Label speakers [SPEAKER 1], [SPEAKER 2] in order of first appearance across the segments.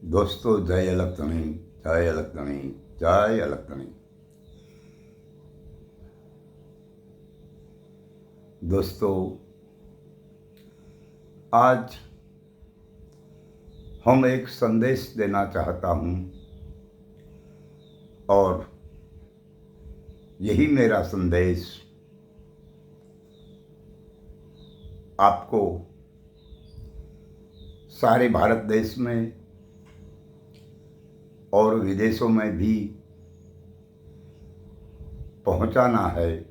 [SPEAKER 1] दोस्तों, जय अलग जय अलग जय अलग। दोस्तों, आज हम एक संदेश देना चाहता हूँ और यही मेरा संदेश आपको सारे भारत देश में और विदेशों में भी पहुंचाना है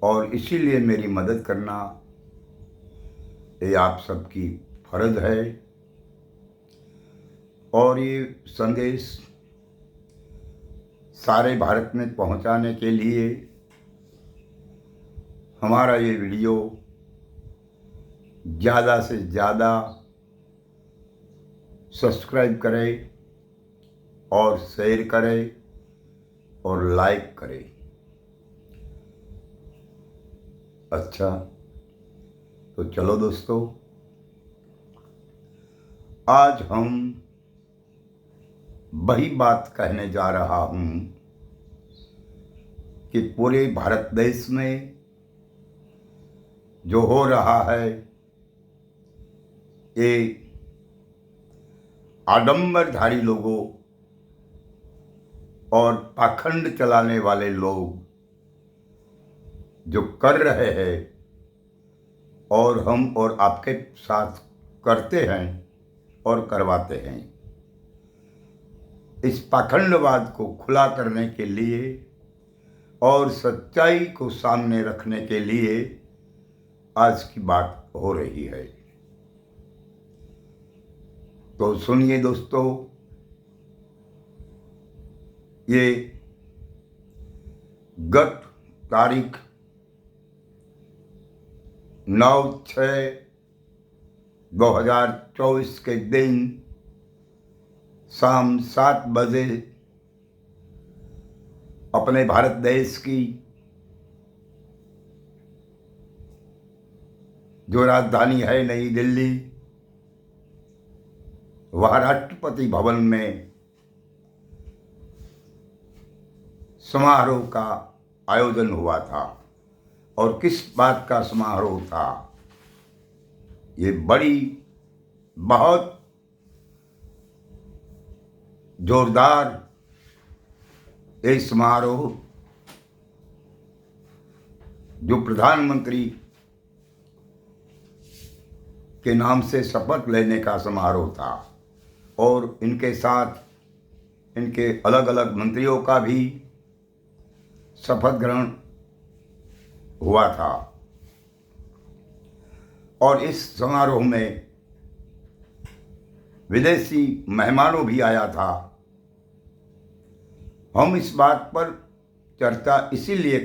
[SPEAKER 1] और इसीलिए मेरी मदद करना ये आप सबकी फर्ज है। और ये संदेश सारे भारत में पहुंचाने के लिए हमारा ये वीडियो ज़्यादा से ज़्यादा सब्सक्राइब करें और शेयर करें और लाइक करें। अच्छा, तो चलो दोस्तों, आज हम वही बात कहने जा रहा हूँ कि पूरे भारत देश में जो हो रहा है, ये आडंबरधारी लोगों और पाखंड चलाने वाले लोग जो कर रहे हैं और हम और आपके साथ करते हैं और करवाते हैं, इस पाखंडवाद को खुला करने के लिए और सच्चाई को सामने रखने के लिए आज की बात हो रही है। तो सुनिए दोस्तों, ये गत तारीख 9/6/2024 के दिन शाम 7 बजे अपने भारत देश की जो राजधानी है नई दिल्ली, वहाँ राष्ट्रपति भवन में समारोह का आयोजन हुआ था। और किस बात का समारोह था? ये बहुत जोरदार ये समारोह जो प्रधानमंत्री के नाम से शपथ लेने का समारोह था और इनके साथ इनके अलग अलग मंत्रियों का भी शपथ ग्रहण हुआ था। और इस समारोह में विदेशी मेहमानों भी आया था। हम इस बात पर चर्चा इसीलिए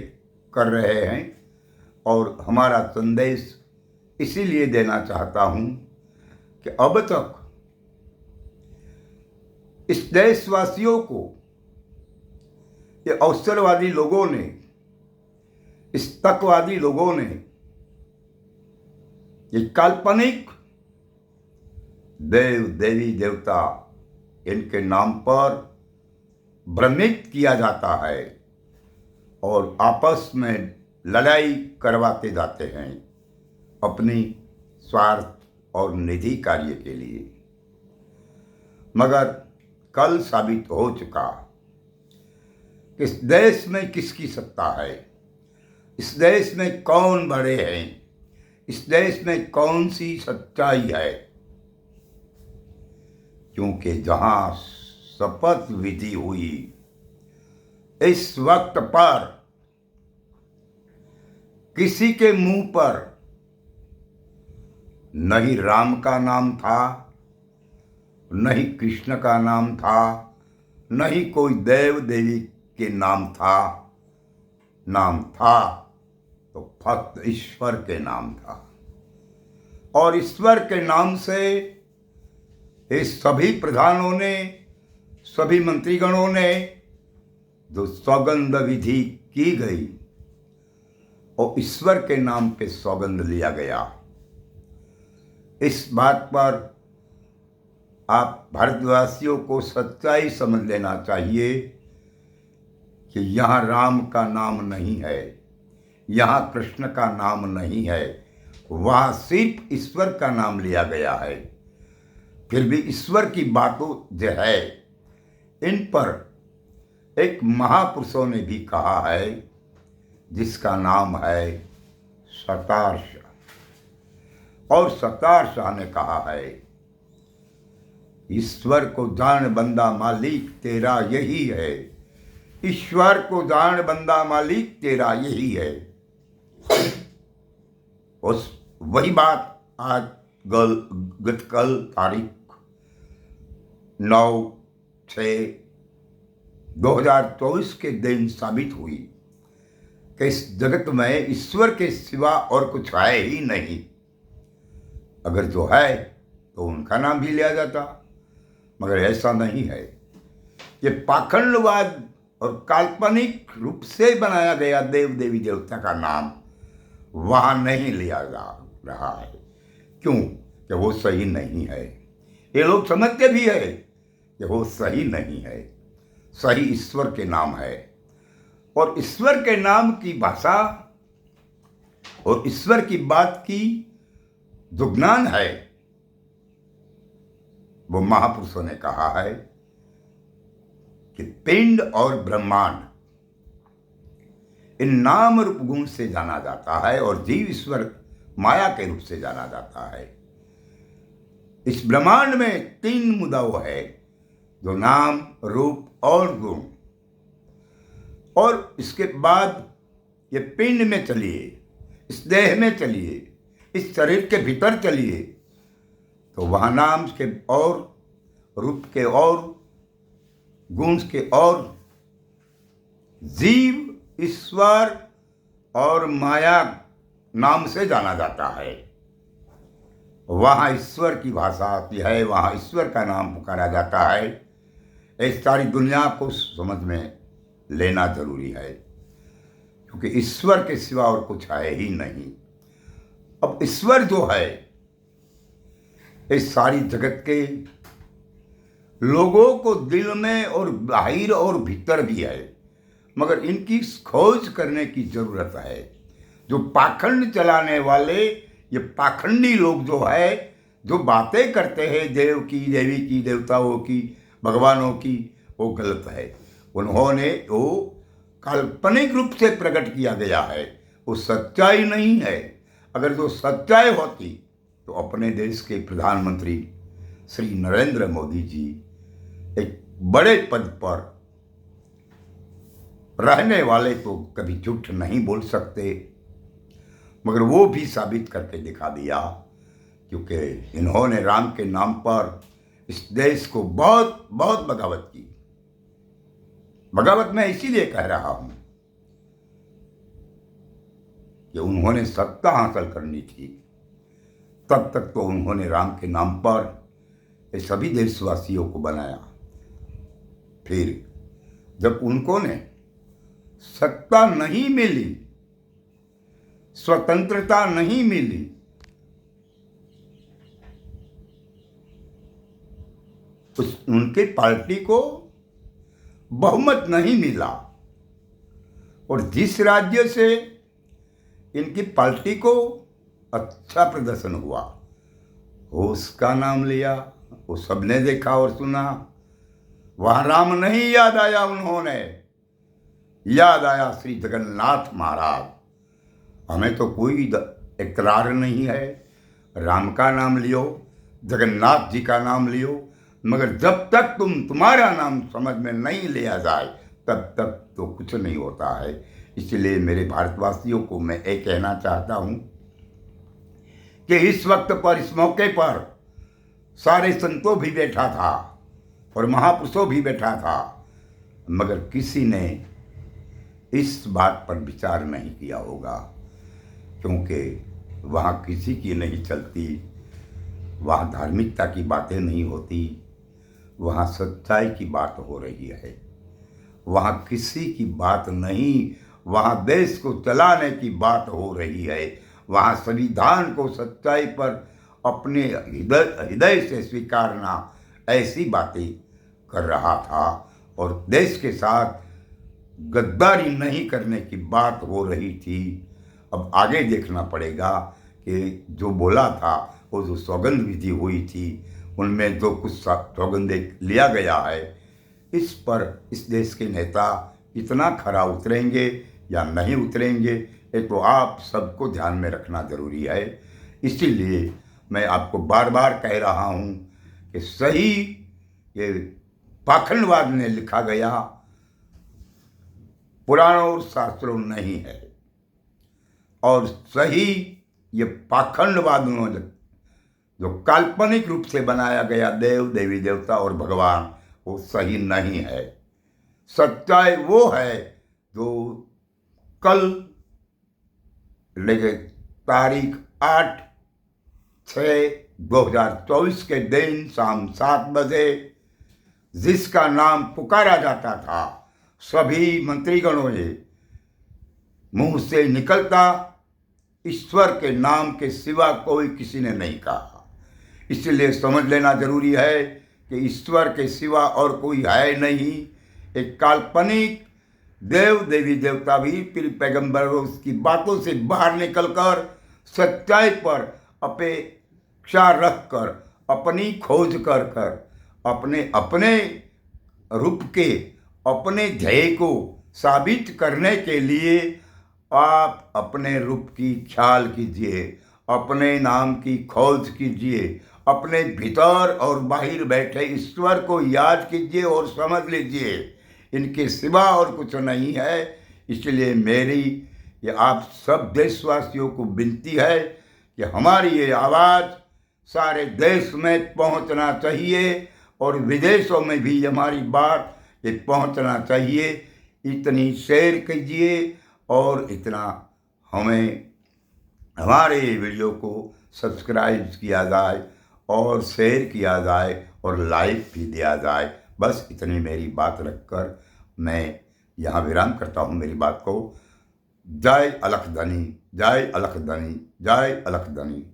[SPEAKER 1] कर रहे हैं और हमारा संदेश इसीलिए देना चाहता हूं कि अब तक इस देशवासियों को ये अवसरवादी लोगों ने, इस तकवादी लोगों ने ये काल्पनिक देव देवी देवता इनके नाम पर भ्रमित किया जाता है और आपस में लड़ाई करवाते जाते हैं अपनी स्वार्थ और निजी कार्य के लिए। मगर कल साबित हो चुका कि इस देश में किसकी सत्ता है, इस देश में कौन बड़े हैं, इस देश में कौन सी सच्चाई है। क्योंकि जहां शपथ विधि हुई, इस वक्त पर किसी के मुंह पर न ही राम का नाम था, न ही कृष्ण का नाम था, न ही कोई देव देवी के नाम था। नाम था तो फक्त ईश्वर के नाम था। और ईश्वर के नाम से इस सभी प्रधानों ने, सभी मंत्रीगणों ने जो सौगंध विधि की गई और ईश्वर के नाम पे सौगंध लिया गया। इस बात पर आप भारतवासियों को सच्चाई समझ लेना चाहिए कि यहाँ राम का नाम नहीं है, यहाँ कृष्ण का नाम नहीं है, वहाँ सिर्फ ईश्वर का नाम लिया गया है। फिर भी ईश्वर की बातों जो है, इन पर एक महापुरुषों ने भी कहा है, जिसका नाम है सतार शाह। और सतार शाह ने कहा है, ईश्वर को जान बंदा मालिक तेरा यही है, ईश्वर को जान बंदा मालिक तेरा यही है। उस वही बात आज कल तारीख 9/6/2024 के दिन साबित हुई कि इस जगत में ईश्वर के सिवा और कुछ है ही नहीं। अगर जो है तो उनका नाम भी लिया जाता, मगर ऐसा नहीं है। ये पाखंडवाद और काल्पनिक रूप से बनाया गया देव देवी देवता का नाम वहाँ नहीं लिया जा रहा है। क्यों? कि वो सही नहीं है। ये लोग समझते भी है कि वो सही नहीं है। सही ईश्वर के नाम है, और ईश्वर के नाम की भाषा और ईश्वर की बात की जो ज्ञान है, वो महापुरुषों ने कहा है कि पिंड और ब्रह्मांड इन नाम रूप गुण से जाना जाता है, और जीव ईश्वर माया के रूप से जाना जाता है। इस ब्रह्मांड में 3 मुद्दा है, जो नाम, रूप और गुण। और इसके बाद ये पिंड में चलिए, इस देह में चलिए, इस शरीर के भीतर चलिए, तो वहाँ नाम के और, रूप के और, गुण के और, जीव, ईश्वर और माया नाम से जाना जाता है। वहाँ ईश्वर की भाषा आती है, वहाँ ईश्वर का नाम पुकारा जाता है। इस सारी दुनिया को समझ में लेना जरूरी है, क्योंकि ईश्वर के सिवा और कुछ है ही नहीं। अब ईश्वर जो है, इस सारी जगत के लोगों को दिल में और बाहर और भीतर भी है, मगर इनकी खोज करने की जरूरत है। जो पाखंड चलाने वाले ये पाखंडी लोग जो है, जो बातें करते हैं देव की, देवी की, देवताओं की, भगवानों की, वो गलत है। उन्होंने वो काल्पनिक रूप से प्रकट किया गया है, वो सच्चाई नहीं है। अगर जो सच्चाई होती तो अपने देश के प्रधानमंत्री श्री नरेंद्र मोदी जी एक बड़े पद पर रहने वाले तो कभी झूठ नहीं बोल सकते, मगर वो भी साबित करके दिखा दिया, क्योंकि इन्होंने राम के नाम पर इस देश को बहुत बहुत बगावत की। बगावत मैं इसीलिए कह रहा हूं कि उन्होंने सत्ता हासिल करनी थी, तब तक तो उन्होंने राम के नाम पर ये सभी देशवासियों को बनाया। फिर जब उनको ने सत्ता नहीं मिली, स्वतंत्रता नहीं मिली, उनके पार्टी को बहुमत नहीं मिला, और जिस राज्य से इनकी पार्टी को अच्छा प्रदर्शन हुआ, वो उसका नाम लिया। वो सबने देखा और सुना। वहाँ राम नहीं याद आया, उन्होंने याद आया श्री जगन्नाथ महाराज। हमें तो कोई इकरार नहीं है, राम का नाम लियो, जगन्नाथ जी का नाम लियो, मगर जब तक तुम्हारा नाम समझ में नहीं लिया जाए, तब तक तो कुछ नहीं होता है। इसलिए मेरे भारतवासियों को मैं ये कहना चाहता हूँ कि इस वक्त पर, इस मौके पर सारे संतों भी बैठा था और महापुरुषों भी बैठा था, मगर किसी ने इस बात पर विचार नहीं किया होगा, क्योंकि वहाँ किसी की नहीं चलती, वहाँ धार्मिकता की बातें नहीं होती, वहाँ सच्चाई की बात हो रही है। वहाँ किसी की बात नहीं, वहाँ देश को चलाने की बात हो रही है। वहाँ संविधान को सच्चाई पर अपने हृदय से स्वीकारना, ऐसी बातें कर रहा था और देश के साथ गद्दारी नहीं करने की बात हो रही थी। अब आगे देखना पड़ेगा कि जो बोला था, वो जो सौगंध विधि हुई थी, उनमें जो कुछ सौगंधे लिया गया है, इस पर इस देश के नेता इतना खरा उतरेंगे या नहीं उतरेंगे, ये तो आप सबको ध्यान में रखना ज़रूरी है। इसीलिए मैं आपको बार बार कह रहा हूँ कि सही ये पाखंडवाद में लिखा गया पुराणों और शास्त्रों नहीं है, और सही ये पाखंडवाद उन्होंने जो काल्पनिक रूप से बनाया गया देव देवी देवता और भगवान, वो सही नहीं है। सच्चाई वो है जो कल लेके तारीख 8/6/2024 के दिन शाम 7 बजे जिसका नाम पुकारा जाता था, सभी मंत्रीगणों ने मुंह से निकलता ईश्वर के नाम के सिवा कोई किसी ने नहीं कहा। इसलिए समझ लेना जरूरी है कि ईश्वर के सिवा और कोई है नहीं। एक काल्पनिक देव देवी देवता भी फिर पैगंबरों की बातों से बाहर निकलकर सच्चाई पर अपेक्षा रखकर अपनी खोज कर अपने अपने रूप के अपने ध्येय को साबित करने के लिए आप अपने रूप की ख्याल कीजिए, अपने नाम की खोज कीजिए, अपने भीतर और बाहर बैठे ईश्वर को याद कीजिए और समझ लीजिए इनके सिवा और कुछ नहीं है। इसलिए मेरी ये आप सब देशवासियों को विनती है कि हमारी ये आवाज़ सारे देश में पहुंचना चाहिए और विदेशों में भी हमारी बात ये पहुंचना चाहिए। इतनी शेयर कीजिए और इतना हमें हमारे वीडियो को सब्सक्राइब किया जाए और शेयर किया जाए और लाइक भी दिया जाए। बस इतनी मेरी बात रखकर मैं यहाँ विराम करता हूँ मेरी बात को। जय अलख धनी, जय अलख धनी, जय अलख धनी।